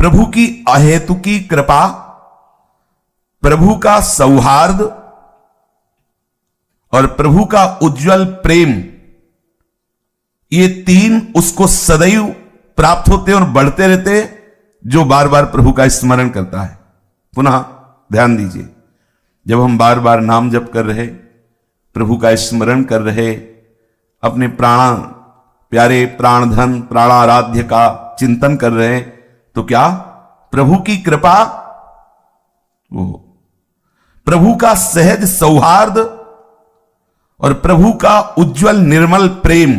प्रभु की अहेतुकी कृपा, प्रभु का सौहार्द और प्रभु का उज्जवल प्रेम, ये तीन उसको सदैव प्राप्त होते और बढ़ते रहते जो बार बार प्रभु का स्मरण करता है। पुनः ध्यान दीजिए, जब हम बार बार नाम जप कर रहे, प्रभु का स्मरण कर रहे, अपने प्यारे प्राणधन प्राणाराध्य का चिंतन कर रहे, तो क्या प्रभु की कृपा, वो प्रभु का सहज सौहार्द और प्रभु का उज्जवल निर्मल प्रेम,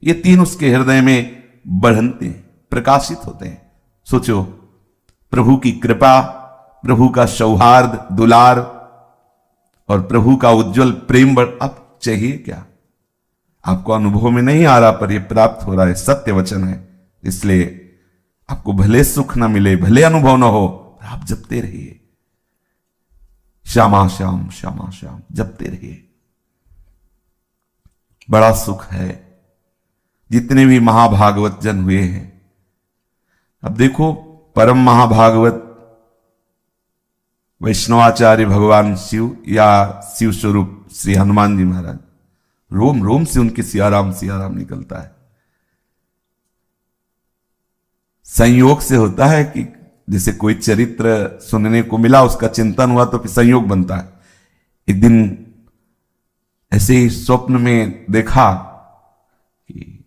ये तीन उसके हृदय में बढ़ते हैं, प्रकाशित होते हैं। सोचो, प्रभु की कृपा, प्रभु का सौहार्द दुलार और प्रभु का उज्जवल प्रेम अब चाहिए क्या? आपको अनुभव में नहीं आ रहा, पर यह प्राप्त हो रहा है, सत्य वचन है। इसलिए आपको भले सुख ना मिले, भले अनुभव ना हो, आप जपते रहिए, श्यामा श्याम श्यामा श्याम जपते रहिए। बड़ा सुख है। जितने भी महाभागवत जन हुए हैं, अब देखो, परम महाभागवत वैष्णवाचार्य भगवान शिव या शिव स्वरूप श्री हनुमान जी महाराज, रोम रोम से उनके सियाराम सियाराम निकलता है। संयोग से होता है कि जैसे कोई चरित्र सुनने को मिला, उसका चिंतन हुआ तो फिर संयोग बनता है। एक दिन ऐसे ही स्वप्न में देखा कि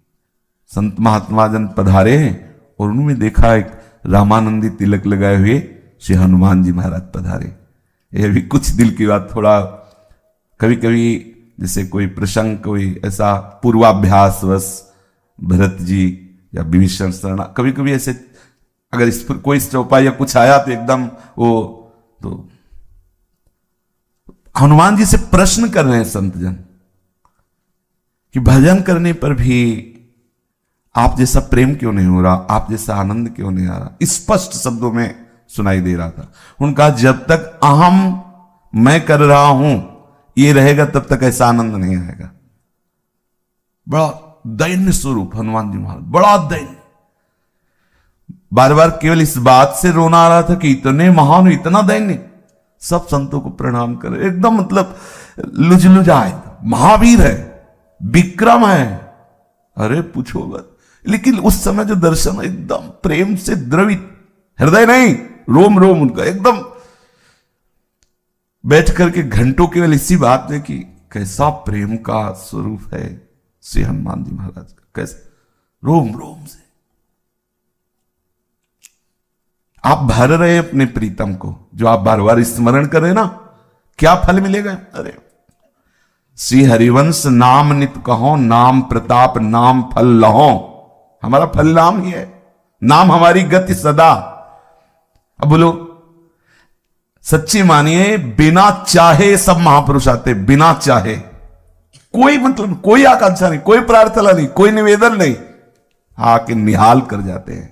संत महात्मा जन पधारे हैं और उन्होंने देखा एक रामानंदी तिलक लगाए हुए श्री हनुमान जी महाराज पधारे। यह भी कुछ दिल की बात, थोड़ा कभी कभी जैसे कोई प्रसंग, कोई ऐसा पूर्वाभ्यास वश भरत जी या विभीषण शरणा, कभी कभी ऐसे अगर इस पर कोई चौपाई या कुछ आया तो एकदम वो, तो हनुमान जी से प्रश्न कर रहे हैं संत जन कि भजन करने पर भी आप जैसा प्रेम क्यों नहीं हो रहा, आप जैसा आनंद क्यों नहीं आ रहा। स्पष्ट शब्दों में सुनाई दे रहा था। उनका जब तक अहम मैं कर रहा हूं ये रहेगा, तब तक ऐसा आनंद नहीं आएगा। बड़ा दैन्य स्वरूप हनुमान जी महाराज, बड़ा दैन्य। बार बार केवल इस बात से रोना आ रहा था कि इतने महान, इतना दैन्य। सब संतों को प्रणाम कर, एकदम मतलब लुजलुजाए, महावीर है, विक्रम है, अरे पूछो मत। लेकिन उस समय जो दर्शन एकदम प्रेम से द्रवित, हृदय नहीं, रोम रोम उनका एकदम, बैठ करके घंटों केवल इसी बात में कि कैसा प्रेम का स्वरूप है श्री हनुमान जी महाराज का, कैसे रोम रोम से आप भर रहे हैं अपने प्रीतम को, जो आप बार बार स्मरण कर रहे ना, क्या फल मिलेगा? अरे श्री हरिवंश नाम नित कहो, नाम प्रताप नाम फल लहो। हमारा फल नाम ही है, नाम हमारी गति सदा। अब बोलो, सच्ची मानिए, बिना चाहे सब महापुरुष आते, बिना चाहे, कोई मतलब कोई आकांक्षा नहीं, कोई प्रार्थना नहीं, कोई निवेदन नहीं, आके निहाल कर जाते हैं।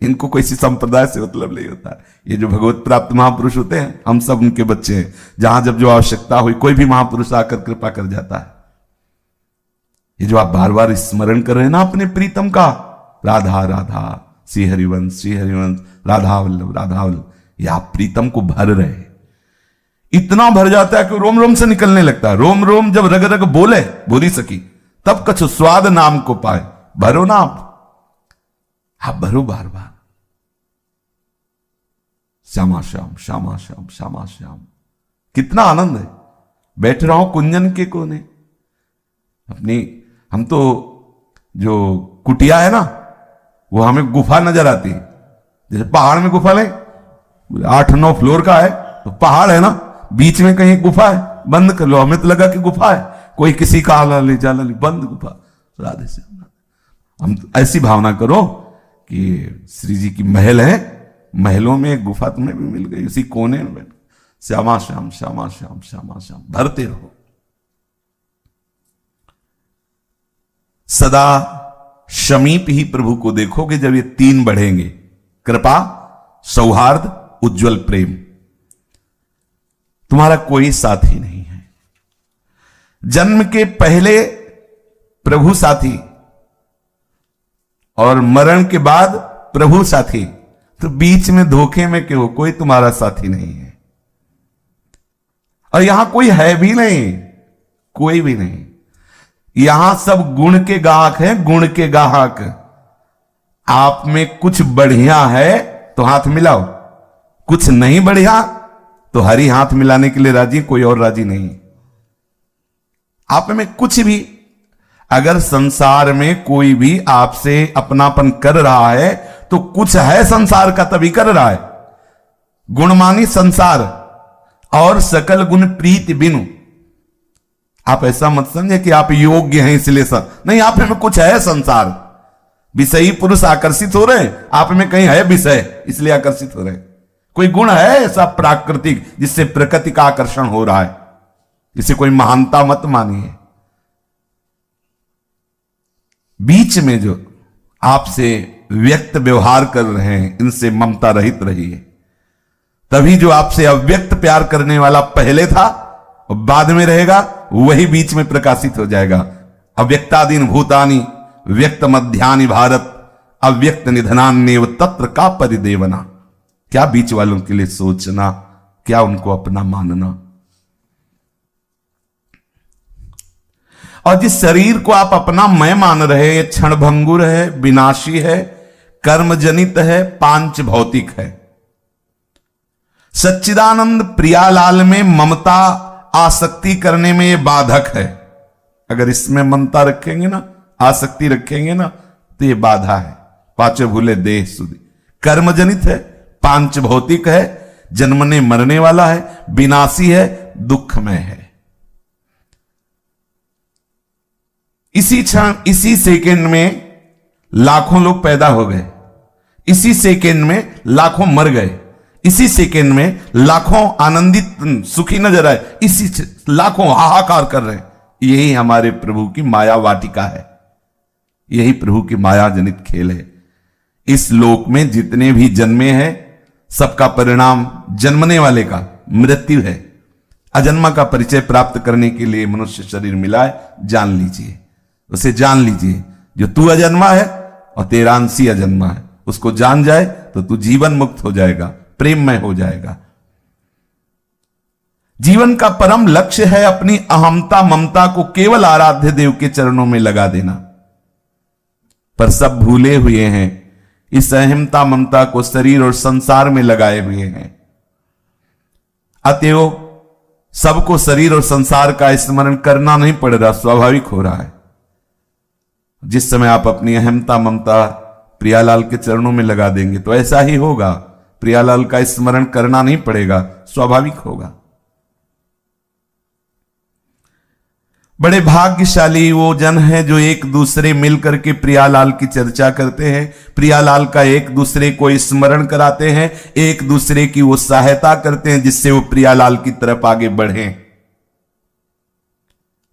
इनको कोई सी संप्रदाय से मतलब नहीं होता है। ये जो भगवत प्राप्त महापुरुष होते हैं, हम सब उनके बच्चे हैं। जहां जब जो आवश्यकता हुई, कोई भी महापुरुष आकर कृपा कर जाता है। ये जो आप बार बार स्मरण कर रहे हैं ना अपने प्रीतम का, राधा राधा श्री हरिवंश राधा वल्लभ राधा वल्लभ, ये आप प्रीतम को भर रहे हैं। इतना भर जाता है कि रोम रोम से निकलने लगता है। रोम रोम जब रग रग बोले, बोली सकी, तब कछु स्वाद नाम को पाए। भरो ना आप भरो बार बार, श्यामा श्याम श्यामा श्याम श्यामा श्याम। कितना आनंद है। बैठ रहा हूं कुंजन के कोने अपनी, हम तो जो कुटिया है ना, वो हमें गुफा नजर आती है। जैसे पहाड़ में गुफा ले, 8-9 फ्लोर का है तो पहाड़ है ना, बीच में कहीं गुफा है, बंद कर लो। हमें तो लगा कि गुफा है, कोई किसी का आला ले जाला ले, बंद गुफा। राधे से हम तो ऐसी भावना करो कि श्री जी की महल है, महलों में एक गुफा तुम्हें भी मिल गई, उसी कोने में बैठ श्यामा श्याम श्यामा श्याम श्यामा श्याम भरते रहो। सदा समीप ही प्रभु को देखोगे जब ये तीन बढ़ेंगे, कृपा, सौहार्द, उज्जवल प्रेम। तुम्हारा कोई साथी नहीं है। जन्म के पहले प्रभु साथी और मरण के बाद प्रभु साथी, तो बीच में धोखे में क्यों? कोई तुम्हारा साथी नहीं है, और यहां कोई है भी नहीं, कोई भी नहीं। यहां सब गुण के गाहक हैं, गुण के गाहक। आप में कुछ बढ़िया है तो हाथ मिलाओ, कुछ नहीं बढ़िया तो हरी हाथ मिलाने के लिए राजी, कोई और राजी नहीं। आप में कुछ भी, अगर संसार में कोई भी आपसे अपनापन कर रहा है तो कुछ है संसार का, तभी कर रहा है। गुणमानी संसार और सकल गुण प्रीति बिनु। आप ऐसा मत समझे कि आप योग्य हैं इसलिए नहीं, आप में कुछ है संसार। विषयी पुरुष आकर्षित हो रहे, आप में कहीं है विषय इसलिए आकर्षित हो रहे। कोई गुण है ऐसा प्राकृतिक जिससे प्रकृति का आकर्षण हो रहा है, इसे कोई महानता मत मानिए। बीच में जो आपसे व्यक्त व्यवहार कर रहे हैं, इनसे ममता रहित रहिए। तभी जो आपसे अव्यक्त प्यार करने वाला पहले था और बाद में रहेगा, वही बीच में प्रकाशित हो जाएगा। अव्यक्तादीन भूतानि व्यक्त मध्यानि भारत, अव्यक्त निधनान्येव तत्र का परिदेवना। क्या बीच वालों के लिए सोचना, क्या उनको अपना मानना। और जिस शरीर को आप अपना मैं मान रहे हैं, ये क्षणभंगुर है, विनाशी है, कर्मजनित है, पांच भौतिक है। सच्चिदानंद प्रियालाल में ममता आसक्ति करने में ये बाधक है। अगर इसमें ममता रखेंगे ना, आसक्ति रखेंगे ना, तो ये बाधा है। पांचों भूले देह सुधी, कर्मजनित है, पांच भौतिक है, जन्मने मरने वाला है, विनाशी है, दुखमय है। इसी क्षण, इसी सेकंड में लाखों लोग पैदा हो गए, इसी सेकंड में लाखों मर गए, इसी सेकंड में लाखों आनंदित सुखी नजर आए, इसी लाखों हाहाकार कर रहे हैं। यही हमारे प्रभु की माया वाटिका है, यही प्रभु की माया जनित खेल है। इस लोक में जितने भी जन्मे हैं, सबका परिणाम जन्मने वाले का मृत्यु है। अजन्मा का परिचय प्राप्त करने के लिए मनुष्य शरीर मिला है, जान लीजिए, उसे जान लीजिए। जो तू अजन्मा है और तेरा अंशी अजन्मा है, उसको जान जाए तो तू जीवन मुक्त हो जाएगा, प्रेममय हो जाएगा। जीवन का परम लक्ष्य है अपनी अहमता ममता को केवल आराध्य देव के चरणों में लगा देना। पर सब भूले हुए हैं, इस अहमता ममता को शरीर और संसार में लगाए हुए हैं। अतएव सबको शरीर और संसार का स्मरण करना नहीं पड़ रहा, स्वाभाविक हो रहा है। जिस समय आप अपनी अहमता ममता प्रियालाल के चरणों में लगा देंगे तो ऐसा ही होगा, प्रियालाल का स्मरण करना नहीं पड़ेगा, स्वाभाविक होगा। बड़े भाग्यशाली वो जन हैं जो एक दूसरे मिलकर के प्रियालाल की चर्चा करते हैं, प्रियालाल का एक दूसरे को स्मरण कराते हैं, एक दूसरे की वो सहायता करते हैं जिससे वो प्रियालाल की तरफ आगे बढ़े।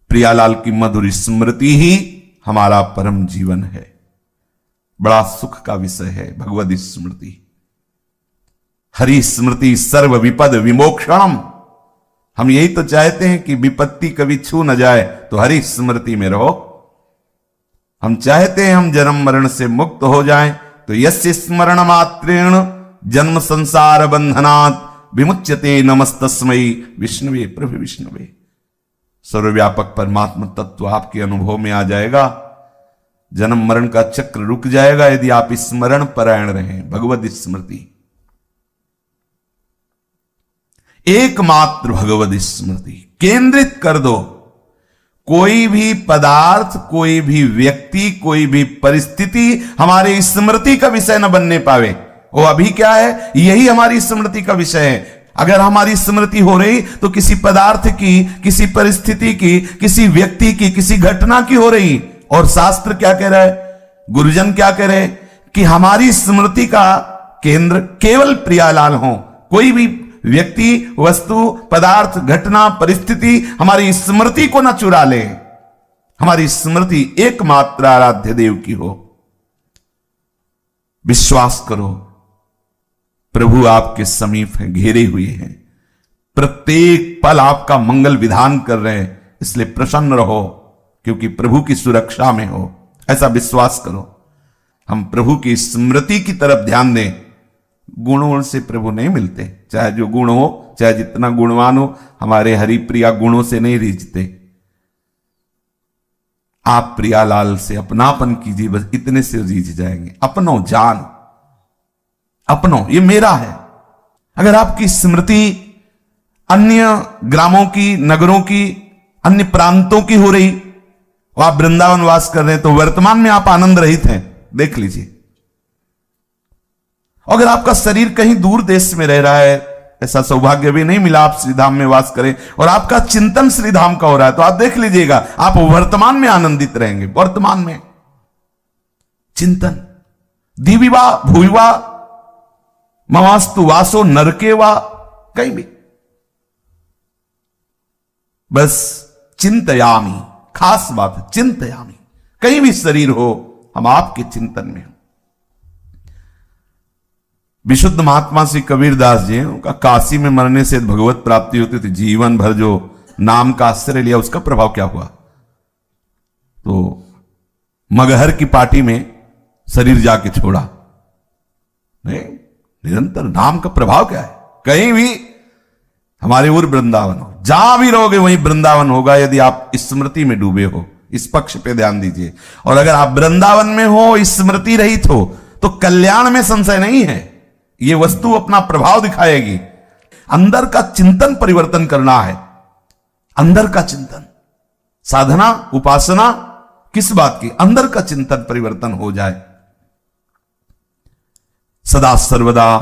प्रियालाल की मधुर स्मृति ही हमारा परम जीवन है। बड़ा सुख का विषय है भगवद स्मृति। हरि स्मृति सर्व विपद विमोक्षणम। हम यही तो चाहते हैं कि विपत्ति कभी छू न जाए, तो हरि स्मृति में रहो। हम चाहते हैं हम जन्म मरण से मुक्त हो जाएं, तो यस्य स्मरण मात्रेण जन्म संसार बंधनात् विमुच्यते नमस्तस्मै विष्णुवे प्रभु विष्णुवे। सर्वव्यापक परमात्मा तत्व आपके अनुभव में आ जाएगा, जन्म मरण का चक्र रुक जाएगा यदि आप स्मरण परायण रहें। भगवद स्मृति, एकमात्र भगवद स्मृति केंद्रित कर दो। कोई भी पदार्थ, कोई भी व्यक्ति, कोई भी परिस्थिति हमारी स्मृति का विषय न बनने पावे। वो अभी क्या है, यही हमारी स्मृति का विषय है। अगर हमारी स्मृति हो रही तो किसी पदार्थ की, किसी परिस्थिति की, किसी व्यक्ति की, किसी घटना की हो रही। और शास्त्र क्या कह रहा है, गुरुजन क्या कह रहे कि हमारी स्मृति का केंद्र केवल प्रियालाल हो। कोई भी व्यक्ति, वस्तु, पदार्थ, घटना, परिस्थिति हमारी स्मृति को न चुरा ले। हमारी स्मृति एकमात्र आराध्य देव की हो। विश्वास करो, प्रभु आपके समीप हैं, घेरे हुए हैं, प्रत्येक पल आपका मंगल विधान कर रहे हैं। इसलिए प्रसन्न रहो, क्योंकि प्रभु की सुरक्षा में हो, ऐसा विश्वास करो। हम प्रभु की स्मृति की तरफ ध्यान दें, गुणों से प्रभु नहीं मिलते, चाहे जो गुण हो, चाहे जितना गुणवान हो, हमारे हरिप्रिया गुणों से नहीं रिझते। आप प्रियालाल से अपनापन कीजिए, बस इतने से रीझ जाएंगे। अपनो जान, अपनो ये मेरा है। अगर आपकी स्मृति अन्य ग्रामों की, नगरों की, अन्य प्रांतों की हो रही और आप वृंदावन वास कर रहे हैं, तो वर्तमान में आप आनंद रहित हैं, देख लीजिए। अगर आपका शरीर कहीं दूर देश में रह रहा है, ऐसा सौभाग्य भी नहीं मिला आप श्रीधाम में वास करें, और आपका चिंतन श्रीधाम का हो रहा है, तो आप देख लीजिएगा आप वर्तमान में आनंदित रहेंगे। वर्तमान में चिंतन, दिविवा भूविवा ममास्तु वासो नरके वा, कहीं भी बस चिंतयामी, खास बात है चिंतयामी। कहीं भी शरीर हो, हम आपके चिंतन में हो। विशुद्ध महात्मा श्री कबीरदास जी, उनका काशी में मरने से भगवत प्राप्ति होती थी। जीवन भर जो नाम का आश्रय लिया, उसका प्रभाव क्या हुआ? तो मगहर की पार्टी में शरीर जाके छोड़ा। नहीं, निरंतर नाम का प्रभाव क्या है? कहीं भी हमारे ओर वृंदावन हो, जहां भी रहोगे वहीं वृंदावन होगा, यदि आप स्मृति में डूबे हो। इस पक्ष पे ध्यान दीजिए। और अगर आप वृंदावन में हो, स्मृति रहित हो, तो कल्याण में संशय नहीं है। ये वस्तु अपना प्रभाव दिखाएगी। अंदर का चिंतन परिवर्तन करना है, अंदर का चिंतन। साधना, उपासना किस बात की? अंदर का चिंतन परिवर्तन हो जाए। सदा सर्वदा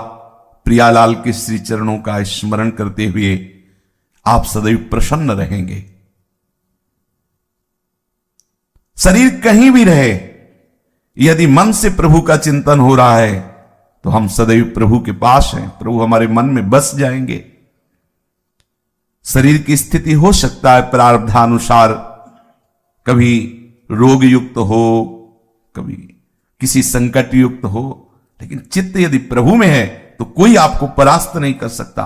प्रियालाल के श्री चरणों का स्मरण करते हुए आप सदैव प्रसन्न रहेंगे। शरीर कहीं भी रहे, यदि मन से प्रभु का चिंतन हो रहा है, तो हम सदैव प्रभु के पास हैं, प्रभु हमारे मन में बस जाएंगे। शरीर की स्थिति हो सकता है प्रारब्धानुसार, कभी रोग युक्त हो, कभी किसी संकट युक्त हो, लेकिन चित्त यदि प्रभु में है तो कोई आपको परास्त नहीं कर सकता।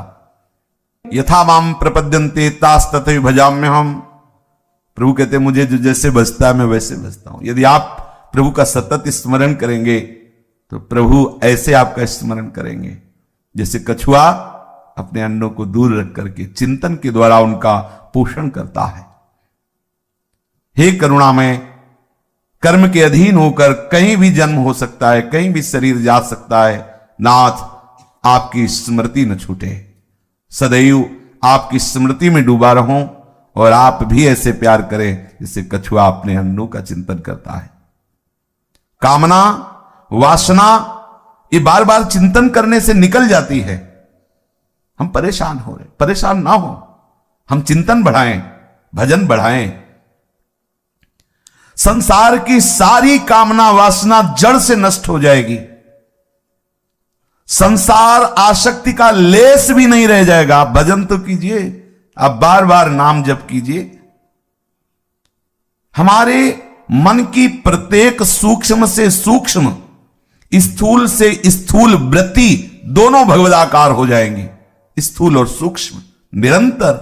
यथा माम प्रपद्यन्ते तास तथैव भजाम्य हम। प्रभु कहते मुझे जो जैसे बसता है मैं वैसे बसता हूं। यदि आप प्रभु का सतत स्मरण करेंगे तो प्रभु ऐसे आपका स्मरण करेंगे जैसे कछुआ अपने अंडों को दूर रख करके चिंतन के द्वारा उनका पोषण करता है। हे करुणामय, कर्म के अधीन होकर कहीं भी जन्म हो सकता है, कहीं भी शरीर जा सकता है। नाथ, आपकी स्मृति न छूटे, सदैव आपकी स्मृति में डूबा रहूं, और आप भी ऐसे प्यार करें जैसे कछुआ अपने अंडों का चिंतन करता है। कामना, वासना ये बार बार चिंतन करने से निकल जाती है। हम परेशान हो रहे, परेशान ना हो, हम चिंतन बढ़ाएं, भजन बढ़ाएं। संसार की सारी कामना वासना जड़ से नष्ट हो जाएगी। संसार आसक्ति का लेस भी नहीं रह जाएगा। आप भजन तो कीजिए, आप बार बार नाम जप कीजिए। हमारे मन की प्रत्येक सूक्ष्म से सूक्ष्म, स्थूल से स्थूल वृत्ति दोनों भगवदाकार हो जाएंगी। स्थूल और सूक्ष्म निरंतर,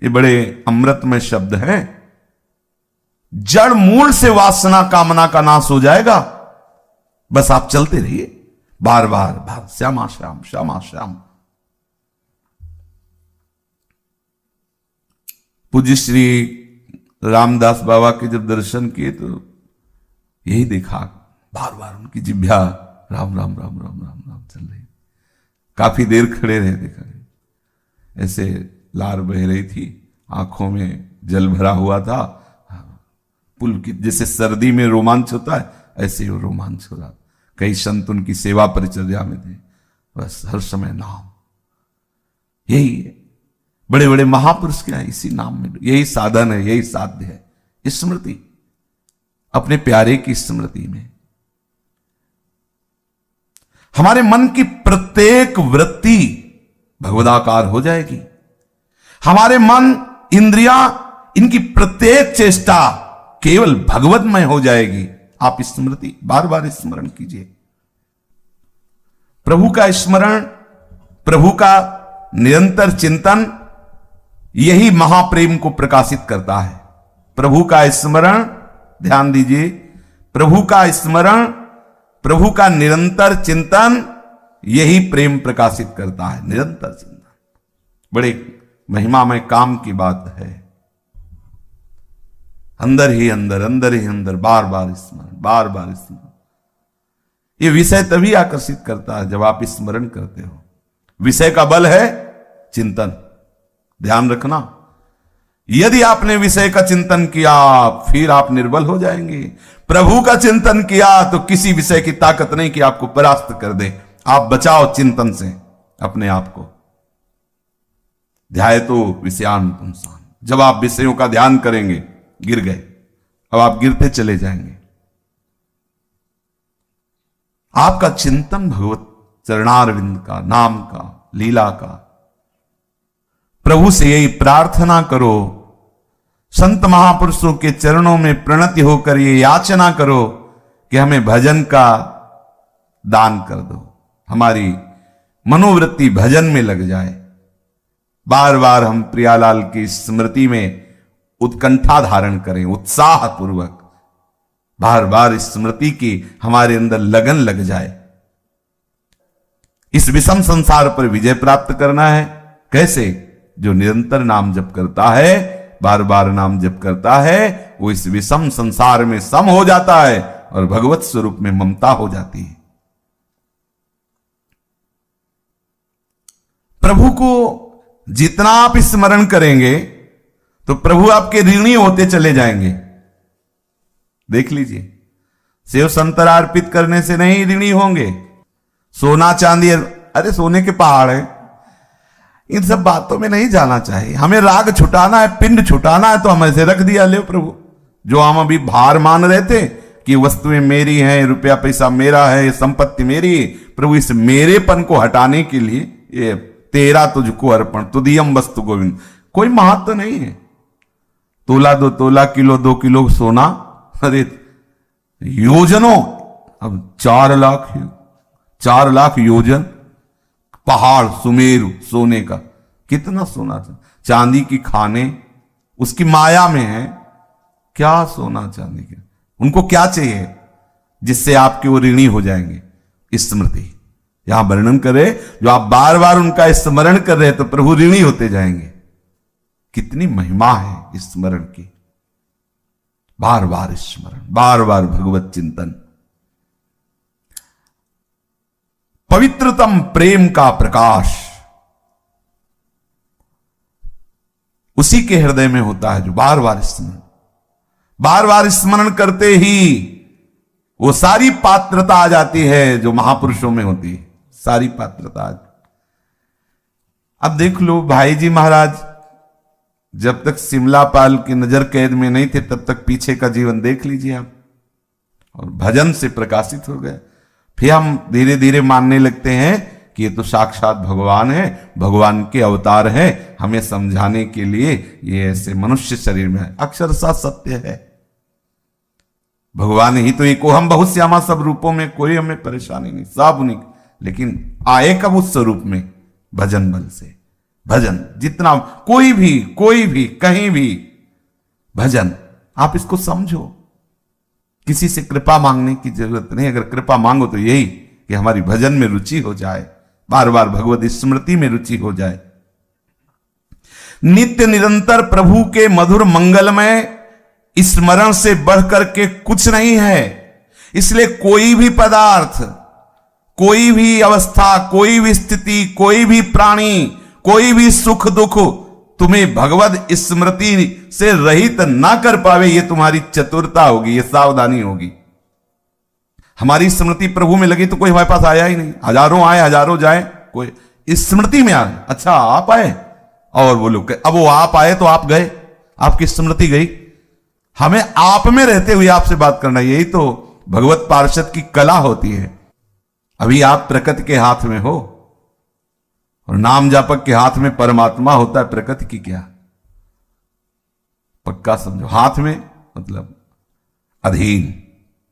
ये बड़े अमृतमय शब्द हैं। जड़ मूल से वासना कामना का नाश हो जाएगा। बस आप चलते रहिए बार बार बार, श्यामा श्याम श्यामा श्याम। पूज्य श्री रामदास बाबा के जब दर्शन किए तो यही देखा, बार बार उनकी जिह्वा राम राम राम राम राम राम चल रही। काफी देर खड़े रहे, देखा ऐसे लार बह रही थी, आंखों में जल भरा हुआ था। पुल की जैसे सर्दी में रोमांच होता है, ऐसे वो रोमांच हो रहा। कई संत उनकी सेवा परिचर्या में थे, बस हर समय नाम। यही है, बड़े बड़े महापुरुष क्या है, इसी नाम में, यही साधन है, यही साध्य है। स्मृति, अपने प्यारे की स्मृति में हमारे मन की प्रत्येक वृत्ति भगवदाकार हो जाएगी। हमारे मन, इंद्रियां, इनकी प्रत्येक चेष्टा केवल भगवतमय हो जाएगी। आप स्मृति बार बार स्मरण कीजिए। प्रभु का स्मरण, प्रभु का निरंतर चिंतन, यही महाप्रेम को प्रकाशित करता है। प्रभु का स्मरण, ध्यान दीजिए, प्रभु का स्मरण, प्रभु का निरंतर चिंतन, यही प्रेम प्रकाशित करता है, निरंतर चिंतन। बड़े महिमामय काम की बात है। अंदर ही अंदर बार बार स्मरण। ये विषय तभी आकर्षित करता है जब आप स्मरण करते हो। विषय का बल है चिंतन, ध्यान रखना। यदि आपने विषय का चिंतन किया फिर आप निर्बल हो जाएंगे। प्रभु का चिंतन किया तो किसी विषय की ताकत नहीं कि आपको परास्त कर दे। आप बचाओ चिंतन से अपने आप को। ध्याय तो विषयान पुंसान, जब आप विषयों का ध्यान करेंगे गिर गए, अब आप गिरते चले जाएंगे। आपका चिंतन भगवत चरणारविंद का, नाम का, लीला का। प्रभु से यही प्रार्थना करो, संत महापुरुषों के चरणों में प्रणति होकर ये याचना करो कि हमें भजन का दान कर दो, हमारी मनोवृत्ति भजन में लग जाए। बार बार हम प्रियालाल की स्मृति में उत्कंठा धारण करें, उत्साह पूर्वक बार बार स्मृति की हमारे अंदर लगन लग जाए। इस विषम संसार पर विजय प्राप्त करना है। कैसे? जो निरंतर नाम जप करता है, बार बार नाम जप करता है, वो इस विषम संसार में सम हो जाता है और भगवत स्वरूप में ममता हो जाती है। प्रभु को जितना आप स्मरण करेंगे तो प्रभु आपके ऋणी होते चले जाएंगे। देख लीजिए, सेव संतरा अर्पित करने से नहीं ऋणी होंगे। सोना चांदी, अरे सोने के पहाड़ है, इन सब बातों में नहीं जाना चाहिए। हमें राग छुटाना है, पिंड छुटाना है, तो हम ऐसे रख दिया, ले प्रभु। जो हम अभी भार मान रहे थे कि वस्तुएं मेरी हैं, रुपया पैसा मेरा है, संपत्ति मेरी है, प्रभु इस मेरेपन को हटाने के लिए ये तेरा तुझको अर्पण, तुदियम वस्तु गोविंद। कोई महत्व नहीं है। तोला 2 तोला, किलो 2 किलो सोना, अरे योजनों, अब 4 लाख योजन पहाड़ सुमेरु सोने का, कितना सोना था। चांदी की खाने उसकी माया में है। क्या सोना चांदी के, उनको क्या चाहिए जिससे आपके वो ऋणी हो जाएंगे? स्मृति। यहां वर्णन करे, जो आप बार बार उनका स्मरण कर रहे हैं तो प्रभु ऋणी होते जाएंगे। कितनी महिमा है स्मरण की। बार बार स्मरण, बार बार भगवत चिंतन। पवित्रतम प्रेम का प्रकाश उसी के हृदय में होता है जो बार बार स्मरण करते ही वो सारी पात्रता आ जाती है जो महापुरुषों में होती है। सारी पात्रता। अब देख लो, भाई जी महाराज जब तक सिमलापाल की नजर कैद में नहीं थे तब तक पीछे का जीवन देख लीजिए आप, और भजन से प्रकाशित हो गए। फिर हम धीरे धीरे मानने लगते हैं कि ये तो साक्षात भगवान है, भगवान के अवतार है, हमें समझाने के लिए ये ऐसे मनुष्य शरीर में है। अक्षरशः सत्य है, भगवान ही तो एक हम बहुत श्यामा सब रूपों में, कोई हमें परेशानी नहीं, सब उन्हीं। लेकिन आए कब उस स्वरूप में? भजन बल से। भजन जितना, कोई भी कहीं भी भजन, आप इसको समझो। किसी से कृपा मांगने की जरूरत नहीं। अगर कृपा मांगो तो यही कि हमारी भजन में रुचि हो जाए, बार बार भगवत स्मृति में रुचि हो जाए। नित्य निरंतर प्रभु के मधुर मंगलमय स्मरण से बढ़कर के कुछ नहीं है। इसलिए कोई भी पदार्थ, कोई भी अवस्था, कोई भी स्थिति, कोई भी प्राणी, कोई भी सुख दुख तुम्हें भगवत स्मृति से रहित ना कर पावे, ये तुम्हारी चतुरता होगी, ये सावधानी होगी। हमारी स्मृति प्रभु में लगी तो कोई हमारे पास आया ही नहीं। हजारों आए हजारों जाए, कोई इस स्मृति में आए। अच्छा आप आए, और वो लोग, अब वो आप आए तो आप गए, आपकी स्मृति गई। हमें आप में रहते हुए आपसे बात करना, यही तो भगवत पार्षद की कला होती है। अभी आप प्रकृति के हाथ में हो और नाम जापक के हाथ में परमात्मा होता है। प्रकृति की क्या, पक्का समझो। हाथ में मतलब अधीन,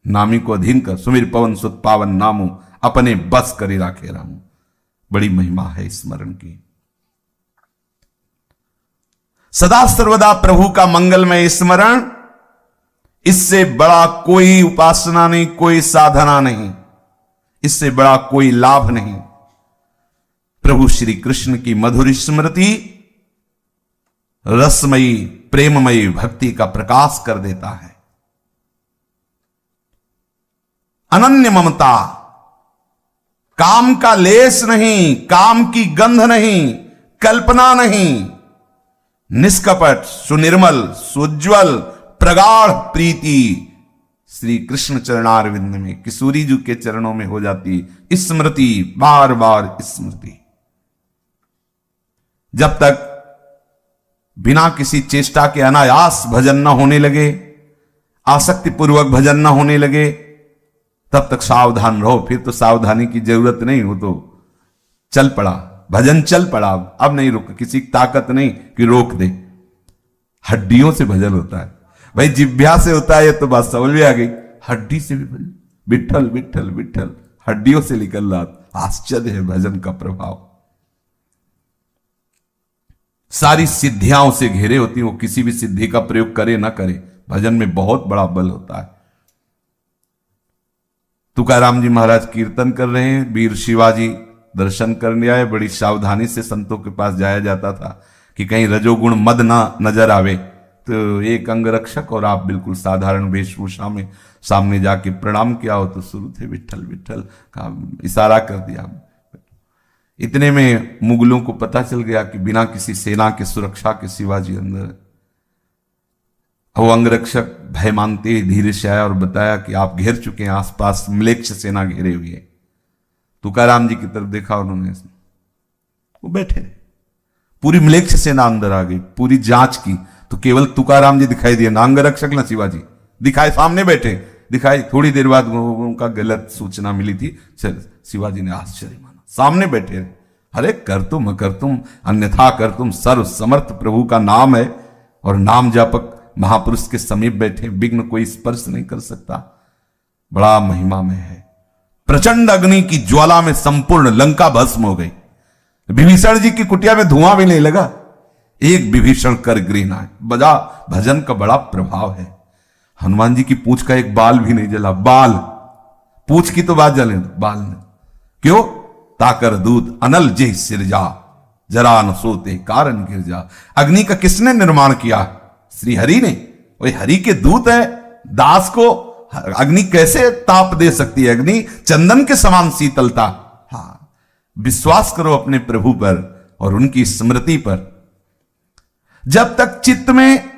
नामी को अधीन कर। सुमिर पवन सुत पावन नामो, अपने बस करी राखे रामो। बड़ी महिमा है स्मरण की। सदा सर्वदा प्रभु का मंगलमय स्मरण, इससे बड़ा कोई उपासना नहीं, कोई साधना नहीं, इससे बड़ा कोई लाभ नहीं। प्रभु श्री कृष्ण की मधुर स्मृति रसमयी प्रेममयी भक्ति का प्रकाश कर देता है। अनन्य ममता, काम का लेस नहीं, काम की गंध नहीं, कल्पना नहीं, निष्कपट सुनिर्मल सुज्ज्वल प्रगाढ़ प्रीति श्री कृष्ण चरणारविंद में, किशोरी जी के चरणों में हो जाती स्मृति, बार बार स्मृति। जब तक बिना किसी चेष्टा के अनायास भजन न होने लगे, आसक्ति पूर्वक भजन न होने लगे, तब तक सावधान रहो। फिर तो सावधानी की जरूरत नहीं, हो तो चल पड़ा, भजन चल पड़ा, अब नहीं रुक, किसी की ताकत नहीं कि रोक दे। हड्डियों से भजन होता है भाई, जिभ्या से होता है तो बात समझ में आ गई। हड्डी से भी भजन, विठल विठल विठल, हड्डियों से निकल रहा। आश्चर्य है भजन का प्रभाव। सारी सिद्धियां उसे घेरे होती हैं, वो किसी भी सिद्धि का प्रयोग करे ना करे, भजन में बहुत बड़ा बल होता है। तुकाराम जी महाराज कीर्तन कर रहे हैं, वीर शिवाजी दर्शन करने आए। बड़ी सावधानी से संतों के पास जाया जाता था कि कहीं रजोगुण मद ना नजर आवे। तो एक अंगरक्षक और आप बिल्कुल साधारण वेशभूषा में सामने जाके प्रणाम किया हो तो शुरू थे विठल विठल का इशारा कर दिया। इतने में मुगलों को पता चल गया कि बिना किसी सेना के सुरक्षा के शिवाजी अंदर। वो अंगरक्षक भय मानते ही धीरे से आया और बताया कि आप घेर चुके हैं, आसपास म्लेच्छ सेना घेरे हुई है। तुकाराम जी की तरफ देखा उन्होंने, वो बैठे, पूरी म्लेच्छ सेना अंदर आ गई। पूरी जांच की तो केवल तुकाराम जी दिखाई दिए, ना अंगरक्षक ना शिवाजी दिखाए, सामने बैठे दिखाई। थोड़ी देर बाद उनका गलत सूचना मिली थी, शिवाजी ने आश्चर्य माना, सामने बैठे। अरे कर तुम अन्यथा कर तुम, सर्व समर्थ प्रभु का नाम है और नाम जापक महापुरुष के समीप बैठे, विघ्न कोई स्पर्श नहीं कर सकता। बड़ा महिमा में है। प्रचंड अग्नि की ज्वाला में संपूर्ण लंका भस्म हो गई। विभीषण जी की कुटिया में धुआं भी नहीं लगा। एक विभीषण कर गृह है। बजा भजन का बड़ा प्रभाव है। हनुमान जी की पूंछ का एक बाल भी नहीं जला। बाल, पूंछ की तो बात जले, बाल ने क्यों? ताकर दूत अनल जे सिरजा, जरा न सोते कारण गिर जा। अग्नि का किसने निर्माण किया? श्री हरि ने। वही हरि के दूत है, दास को अग्नि कैसे ताप दे सकती है? अग्नि चंदन के समान शीतलता। हाँ, विश्वास करो अपने प्रभु पर और उनकी स्मृति पर। जब तक चित्त में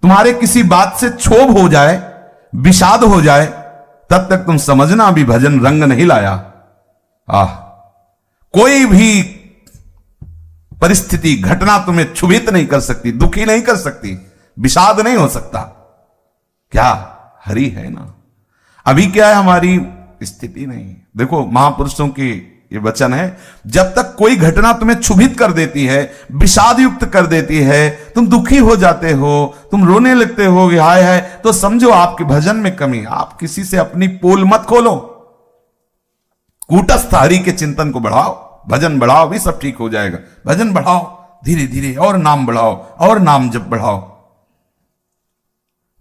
तुम्हारे किसी बात से क्षोभ हो जाए, विषाद हो जाए, तब तक तुम समझना अभी भजन रंग नहीं लाया। कोई भी परिस्थिति घटना तुम्हें क्षुभित नहीं कर सकती, दुखी नहीं कर सकती, विषाद नहीं हो सकता। क्या? हरि है ना। अभी क्या है हमारी स्थिति? नहीं। देखो महापुरुषों के ये वचन है, जब तक कोई घटना तुम्हें क्षुभित कर देती है, विषाद युक्त कर देती है, तुम दुखी हो जाते हो, तुम रोने लगते हो कि हाय हाय, तो समझो आपके भजन में कमी। आप किसी से अपनी पोल मत खोलो, कूटस्थ हरि के चिंतन को बढ़ाओ, भजन बढ़ाओ, भी सब ठीक हो जाएगा। भजन बढ़ाओ धीरे धीरे, और नाम बढ़ाओ और नाम जप बढ़ाओ।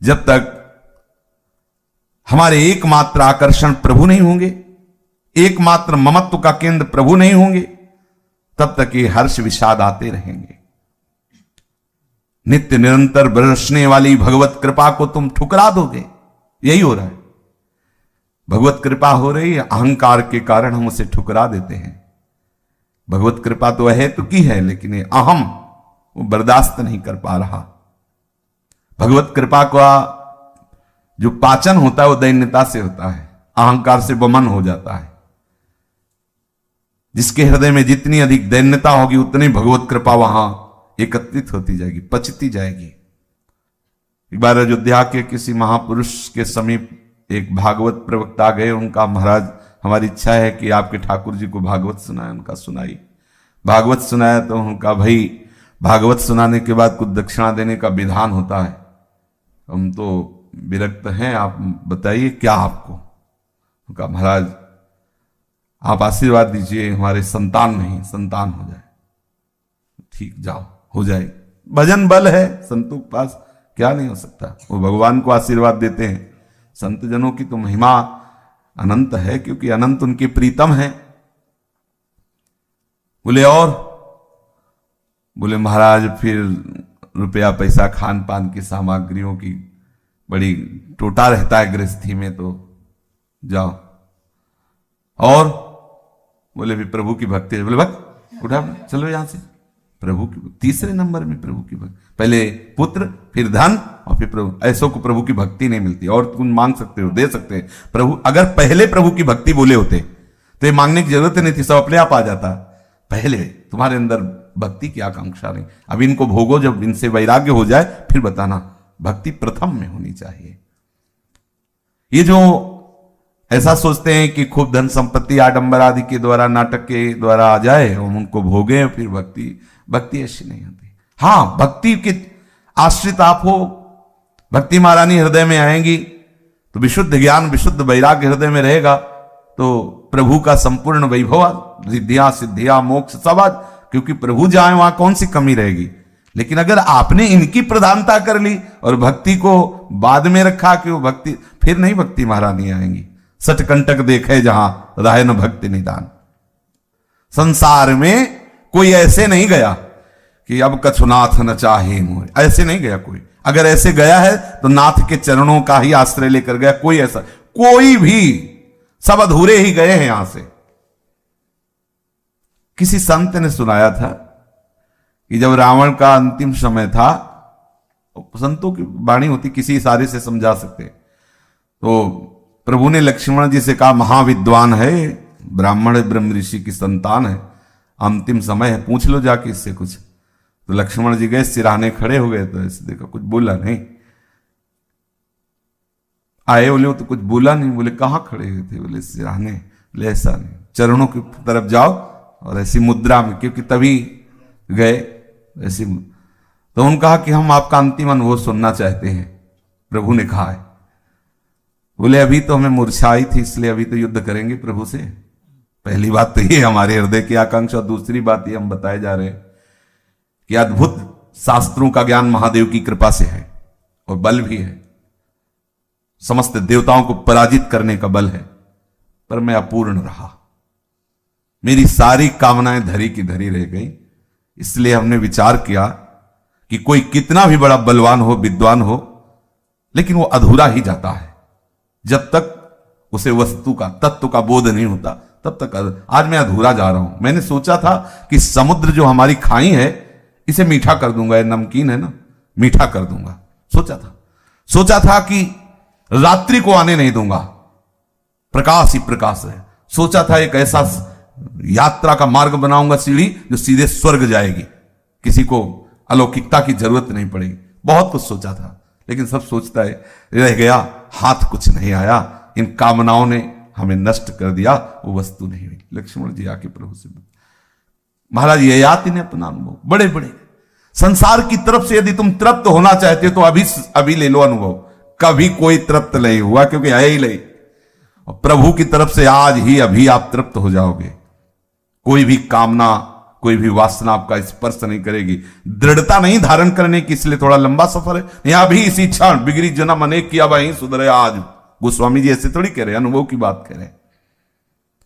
जब तक हमारे एकमात्र आकर्षण प्रभु नहीं होंगे, एकमात्र ममत्व का केंद्र प्रभु नहीं होंगे, तब तक ये हर्ष विषाद आते रहेंगे। नित्य निरंतर बरसने वाली भगवत कृपा को तुम ठुकरा दोगे। यही हो रहा है। भगवत कृपा हो रही है, अहंकार के कारण हम उसे ठुकरा देते हैं। भगवत कृपा तो है तो की है, लेकिन ये अहम वो बर्दाश्त नहीं कर पा रहा। भगवत कृपा का जो पाचन होता है वो दैन्यता से होता है, अहंकार से वमन हो जाता है। जिसके हृदय में जितनी अधिक दैन्यता होगी, उतनी भगवत कृपा वहां एकत्रित होती जाएगी, पचती जाएगी। एक बार अयोध्या के किसी महापुरुष के समीप एक भागवत प्रवक्ता गए। उनका, महाराज हमारी इच्छा है कि आपके ठाकुर जी को भागवत सुनाए। उनका सुनाई, भागवत सुनाया तो उनका, भाई भागवत सुनाने के बाद कुछ दक्षिणा देने का विधान होता है, हम तो विरक्त हैं, आप बताइए क्या आपको। उनका, महाराज आप आशीर्वाद दीजिए, हमारे संतान नहीं संतान हो जाए। ठीक, जाओ, हो जाए। भजन बल है संतों के पास, क्या नहीं हो सकता। वो भगवान को आशीर्वाद देते हैं। संत जनों की तो महिमा अनंत है, क्योंकि अनंत उनके प्रीतम है। बोले और? बोले महाराज फिर रुपया पैसा खान पान की सामग्रियों की बड़ी टोटा रहता है गृहस्थी में, तो जाओ। और? बोले भी प्रभु की भक्ति। बोले भक्त उठा चलो यहां से। प्रभु की तीसरे नंबर में प्रभु की भक्ति, पहले पुत्र फिर धन और फिर प्रभु। ऐसों को प्रभु की भक्ति नहीं मिलती। और तुम मांग सकते हो, दे सकते हैं प्रभु। अगर पहले प्रभु की भक्ति बोले होते तो ये मांगने की जरूरत नहीं थी, सब अपने आप आ जाता। पहले तुम्हारे अंदर भक्ति की आकांक्षा नहीं। अब इनको भोगो, जब इनसे वैराग्य हो जाए फिर बताना। भक्ति प्रथम में होनी चाहिए। ये जो ऐसा सोचते हैं कि खूब धन संपत्ति आडंबर आदि के द्वारा, नाटक के द्वारा आ जाए और उनको भोगे फिर भक्ति ऐसी नहीं होती। हां, भक्ति के आश्रित आप हो, भक्ति महारानी हृदय में आएंगी तो विशुद्ध ज्ञान विशुद्ध वैराग्य हृदय में रहेगा, तो प्रभु का संपूर्ण वैभव, रिद्धियां सिद्धियां मोक्ष सब आज, क्योंकि प्रभु जाए वहां कौन सी कमी रहेगी। लेकिन अगर आपने इनकी प्रधानता कर ली और भक्ति को बाद में रखा कि वो भक्ति, फिर नहीं भक्ति महारानी आएंगी। सटकंटक देखे जहां राय न भक्ति निदान। संसार में कोई ऐसे नहीं गया कि अब कछुनाथ न चाहे मोर, ऐसे नहीं गया कोई। अगर ऐसे गया है तो नाथ के चरणों का ही आश्रय लेकर गया। कोई ऐसा कोई भी, सब अधूरे ही गए हैं यहां से। किसी संत ने सुनाया था कि जब रावण का अंतिम समय था, संतों की वाणी होती, किसी इशारे से समझा सकते, तो प्रभु ने लक्ष्मण जी से कहा महाविद्वान है, ब्राह्मण ब्रह्म ऋषि की संतान है, अंतिम समय है, पूछ लो जाके इससे कुछ। तो लक्ष्मण जी गए, सिराने खड़े हो गए, तो ऐसे देखा, कुछ बोला नहीं। आए बोले तो कुछ बोला नहीं। बोले कहां खड़े हुए थे? बोले सिराने। बोले ऐसा नहीं, चरणों की तरफ जाओ और ऐसी मुद्रा में, क्योंकि तभी गए ऐसी। तो उन्होंने कहा कि हम आपका अंतिम अनुभव सुनना चाहते हैं। प्रभु ने कहा है। बोले अभी तो हमें मूर्छा आई थी, इसलिए अभी तो युद्ध करेंगे प्रभु से। पहली बात तो ये हमारे हृदय की आकांक्षा। दूसरी बात ये हम बताए जा रहे हैं कि अद्भुत शास्त्रों का ज्ञान महादेव की कृपा से है और बल भी है, समस्त देवताओं को पराजित करने का बल है, पर मैं अपूर्ण रहा। मेरी सारी कामनाएं धरी की धरी रह गई। इसलिए हमने विचार किया कि कोई कितना भी बड़ा बलवान हो, विद्वान हो, लेकिन वो अधूरा ही जाता है जब तक उसे वस्तु का, तत्व का बोध नहीं होता, तब तक। आज मैं अधूरा जा रहा हूं। मैंने सोचा था कि समुद्र जो हमारी खाई है इसे मीठा कर दूंगा, ये नमकीन है ना, मीठा कर दूंगा। सोचा था कि रात्रि को आने नहीं दूंगा, प्रकाश ही प्रकाश है। सोचा था एक ऐसा यात्रा का मार्ग बनाऊंगा, सीढ़ी जो सीधे स्वर्ग जाएगी, किसी को अलौकिकता की जरूरत नहीं पड़ेगी। बहुत कुछ सोचा था, लेकिन सब सोचता है रह गया, हाथ कुछ नहीं आया। इन कामनाओं ने हमें नष्ट कर दिया, वो वस्तु नहीं हुई। लक्ष्मण जी आके प्रभु से, महाराज ये याद इन्हें अपना अनुभव, बड़े बड़े संसार की तरफ से यदि तुम तृप्त होना चाहते हो तो अभी ले लो अनुभव। कभी कोई तृप्त नहीं हुआ, क्योंकि है ही नहीं। और प्रभु की तरफ से आज ही अभी आप तृप्त हो जाओगे। कोई भी कामना, कोई भी वासना आपका स्पर्श नहीं करेगी। दृढ़ता नहीं धारण करने की, इसलिए थोड़ा लंबा सफर है। यहां भी इसी क्षण बिगड़ी जन्म अनेक किया वहीं सुधरे आज। गोस्वामी जी ऐसे थोड़ी कह रहे, अनुभव की बात कह रहे।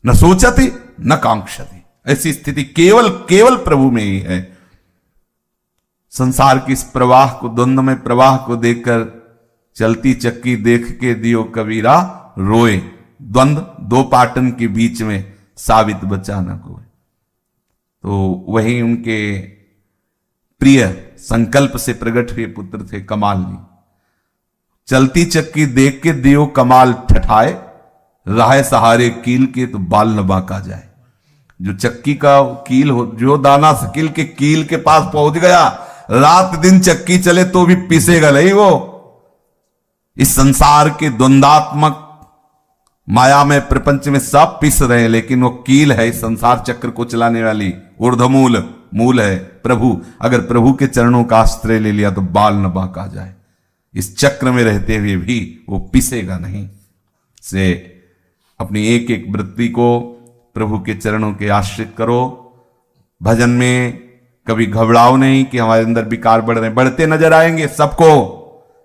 न सोचती न कांक्षती, ऐसी स्थिति केवल प्रभु में ही है। संसार की इस प्रवाह को, द्वंद्व में प्रवाह को देखकर चलती चक्की देख के दियो कबीरा रोए। द्वंद्व दो पाटन के बीच में साबित बचा न कोई। तो वही उनके प्रिय संकल्प से प्रकट हुए पुत्र थे कमाल जी। चलती चक्की देख के दियो कमाल ठठाए, राह सहारे कील के तो बाल न बांका जाए। जो चक्की का कील हो, जो दाना कील के पास पहुंच गया, रात दिन चक्की चले तो भी पिसेगा नहीं वो। इस संसार के द्वंदात्मक माया में, प्रपंच में सब पिस रहे हैं, लेकिन वो कील है इस संसार चक्र को चलाने वाली, ऊर्ध्वमूल मूल है प्रभु। अगर प्रभु के चरणों का आश्रय ले लिया तो बाल न बांका जाए। इस चक्र में रहते हुए भी वो पिसेगा नहीं। से अपनी एक एक वृत्ति को प्रभु के चरणों के आश्रित करो। भजन में कभी घबराओ नहीं कि हमारे अंदर विकार बढ़ रहे हैं। बढ़ते नजर आएंगे सबको।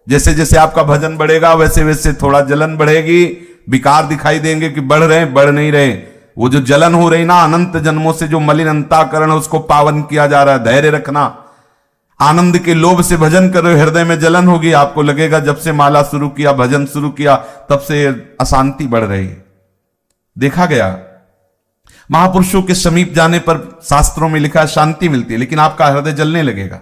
जैसे जैसे आपका भजन बढ़ेगा वैसे वैसे थोड़ा जलन बढ़ेगी, विकार दिखाई देंगे कि बढ़ रहे हैं, बढ़ नहीं रहे। वो जो जलन हो रही ना अनंत जन्मों से, जो मलिन अंतःकरण है उसको पावन किया जा रहा है। धैर्य रखना। आनंद के लोभ से भजन करो, हृदय में जलन होगी, आपको लगेगा जब से माला शुरू किया, भजन शुरू किया, तब से अशांति बढ़ रही है। देखा गया महापुरुषों के समीप जाने पर शास्त्रों में लिखा है शांति मिलती है, लेकिन आपका हृदय जलने लगेगा,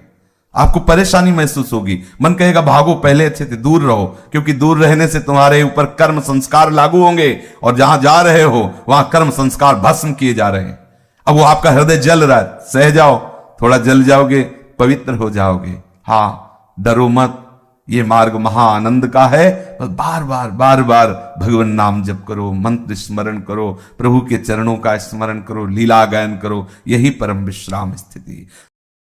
आपको परेशानी महसूस होगी, मन कहेगा भागो, पहले अच्छे थे, दूर रहो, क्योंकि दूर रहने से तुम्हारे ऊपर कर्म संस्कार लागू होंगे और जहां जा रहे हो वहां कर्म संस्कार भस्म किए जा रहे हैं। अब वो आपका हृदय जल रहा है, सह जाओ, थोड़ा जल जाओगे, पवित्र हो जाओगे। हां, डरो मत, ये मार्ग महा आनंद का है। बस बार बार बार बार भगवान नाम जप करो, मंत्र स्मरण करो, प्रभु के चरणों का स्मरण करो, लीला गायन करो, यही परम विश्राम स्थिति।